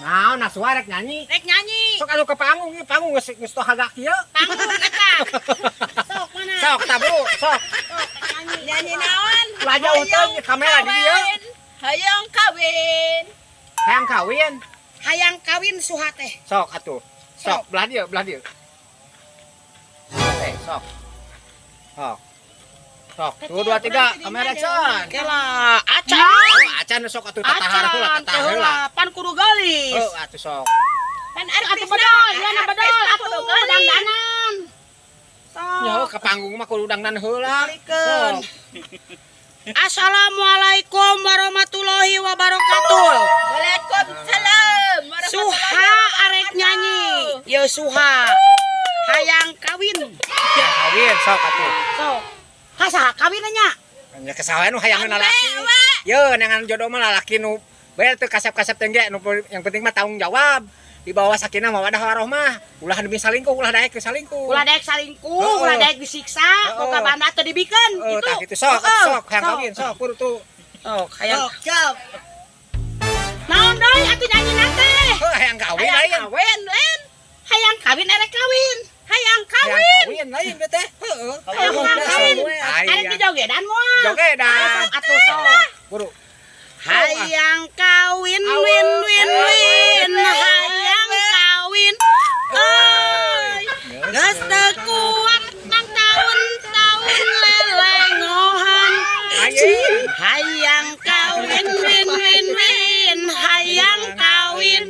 Naon Naswa rek nyanyi. Rek nyanyi. Sok anu ke panggung ieu panggung geus teu haga kieu. Panggung eta. Sok mana? Sok eta bro, sok. Nyanyi. Nyanyi naon? Laja uteuh kamera di dieu. Hayang kawin. Hayang kawin. Hayang kawin suha teh. Sok atuh. Sok belah dieu, belah dieu. Sok. Sok. Sok, 2 2 3 kamera can. Kela acan. Oh, acan sok atuh tatahar heula, tatahar heula. Pan kudu gelis. Oh, atuh sok. Pan atuh bedol, yana bedol atuh dandanan. Nyo ke panggung mah kudu dangdan heula. Sok. Assalamualaikum warahmatullahi wabarakatuh. Waalaikumsalam warahmatullahi wabarakatuh. Suha arek nyanyi. Yo Suha. Hayang kawin. Kawin sok atuh. Sok. Kasaha kawinnya? Nya kesawean nu hayang lalaki. Yeun yang jodoh mah lalaki nu bae teu kasep-kasep teh ge nu yang penting mah tanggung jawab. Di bawah sakinah mawadah warahmah. Ulah demi salingkuh, ulah daek ke salingkuh. Ulah daek salingkuh, ulah daek disiksa, boga banda teu dibikeun gitu. Tah kitu sok hayang kawin sok kudu tuh. Sok hayang. Sok. Naon deui atuh nyanyi nate? Hayang kawin lain. Kawin lain. Hayang kawin erek kawin. Hayang kawin. Hayang kawin lain teh. Heeh. Hayang kawin. Arek dijogedan moal. Jogedan. Atuh sok. Kudu. Hayang kawin win win win. Hayang kawin. Oi. Geus teu kuat nang taun-taun lelengohan. Hayang kawin win win win. Hayang kawin.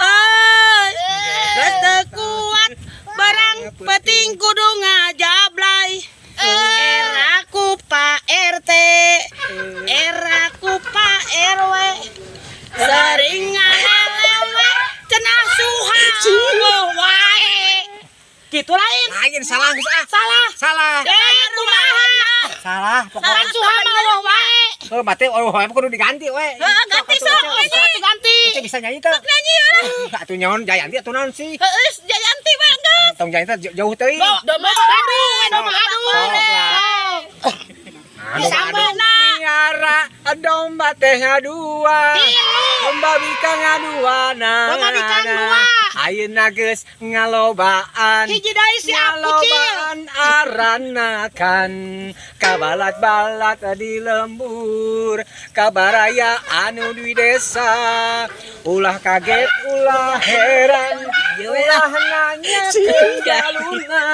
Oi. Geus teu kuat barang penting kudu ngajablay. Era ku Pak RT, era ku Pak RW, sering ngalelewe cenah Suha wae. Gitu lain. Lain salah geus ah. Salah. Kumaha? Salah Salah Suha mah wae. Heuh mate wae kudu diganti we. Heeh, ganti sok ganti. Ece bisa nyanyi teh. Nyanyi Atuh nyaon Jayanti atuh naon sih? Heeh, Jayanti mah geus. Tong Jayanti teh jauh teuing. Doma Miara domba teh ngadua. Domba bika ngaduana. Domba bika dua. Ayeuna geus ngalobaan. Hiji deui si Apucil. Ngalobaan aranakan kabalat-balat di lembur kabaraya anu di desa. Ulah kaget, ulah heran, ulah nanya jaluna.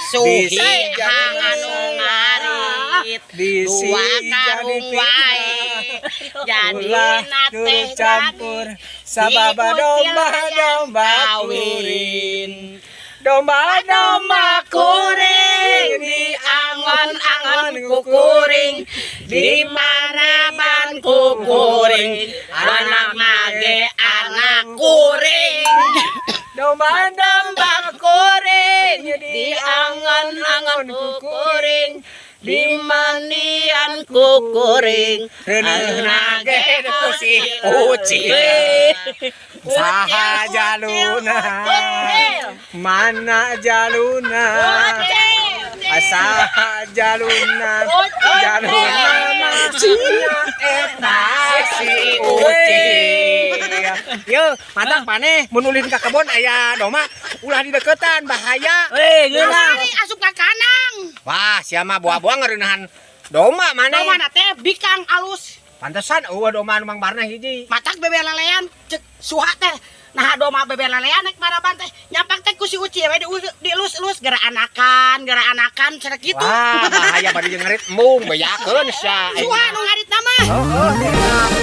Suhi anu ngarit dua karung wae jadi nate campur sababa domba kuring domba kuring di angon-angon kukuring di maraban kukuring anak mage anak kuring domba kuring di angon-angon kukuring di mandian kukuring anak ge si ucil saha jaluna mana jaluna saha jaluna eta si ucil Yo, mantap paneh mun ulin ka kebon aya domba ulah di deketan bahaya. Geuna asup ka kanang. Wah, sia mah buah-buah ngeureunhan domba maneh. Domba na teh bikang alus. Pantesan eueuh domba anu mangbarna hiji. Matak bebe lalean cek Suha teh. Nah domba bebe lalean nek maraban teh nyampang teh ku si uci we dielus-elus gara anakan cenah kitu. Wah, bahaya bari jeung ngarit embung beyakeun sia. Suha nu ngarit nama. Heeh.